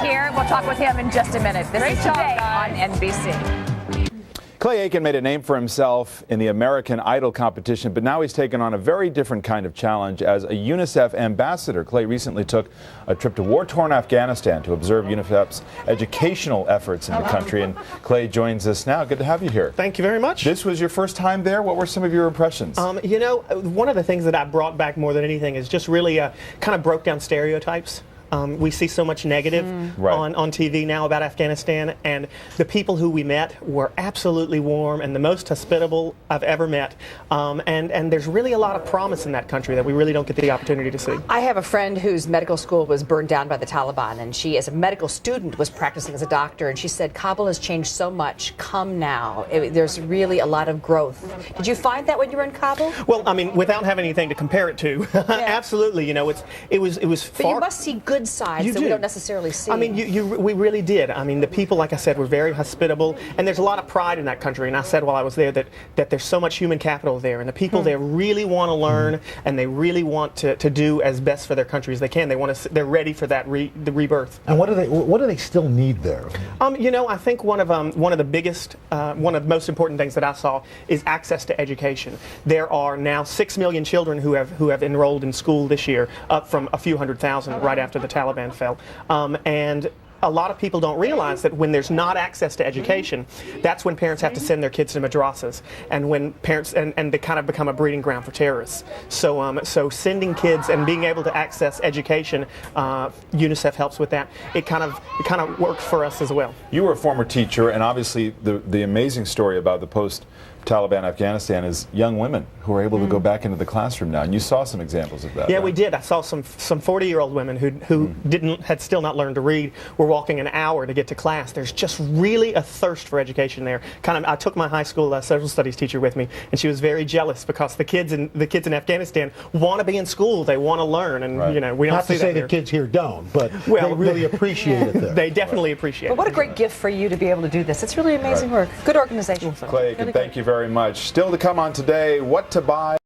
here. We'll talk with him in just a minute. This is Today on NBC. Clay Aiken made a name for himself in the American Idol competition, but now he's taken on a very different kind of challenge as a UNICEF ambassador. Clay recently took a trip to war-torn Afghanistan to observe UNICEF's educational efforts in the country. And Clay joins us now. Good to have you here. Thank you very much. This was your first time there. What were some of your impressions? You know, one of the things that I brought back more than anything is just really kind of broke down stereotypes. We see so much negative on TV now about Afghanistan, and the people who we met were absolutely warm and the most hospitable I've ever met. And there's really a lot of promise in that country that we really don't get the opportunity to see. I have a friend whose medical school was burned down by the Taliban, and she, as a medical student, was practicing as a doctor, and she said, Kabul has changed so much. Come now. There's really a lot of growth. Did you find that when you were in Kabul? Well, I mean, without having anything to compare it to, absolutely. You know, it was But you must see good sides that we don't necessarily see. I mean, we really did. I mean, the people, like I said, were very hospitable, and there's a lot of pride in that country. And I said while I was there that there's so much human capital there, and the people there really want to learn, and they really want to do as best for their country as they can. They're ready for that the rebirth. And what do they still need there? You know, I think one of the biggest, one of the most important things that I saw is access to education. There are now 6 million children who have enrolled in school this year, up from a few 100,000 right after the Taliban fell. And a lot of people don't realize that when there's not access to education, that's when parents have to send their kids to madrasas, and when parents and they kind of become a breeding ground for terrorists. So sending kids and being able to access education, UNICEF helps with that. It kind of worked for us as well. You were a former teacher, and obviously the amazing story about the post-Taliban Afghanistan is young women who are able to go back into the classroom now, and you saw some examples of that. Yeah, right? we did. I saw some 40-year-old women who had still not learned to read, were walking an hour to get to class. There's just really a thirst for education there. I took my high school social studies teacher with me, and she was very jealous because the kids in Afghanistan want to be in school. They want to learn, and you know, we don't Not see to say that the kids here don't, but they really appreciate it there. They definitely appreciate it. But what a great gift for you to be able to do this. It's really amazing work. Good organization. Clay, thank you very much. Still to come on Today, what to buy.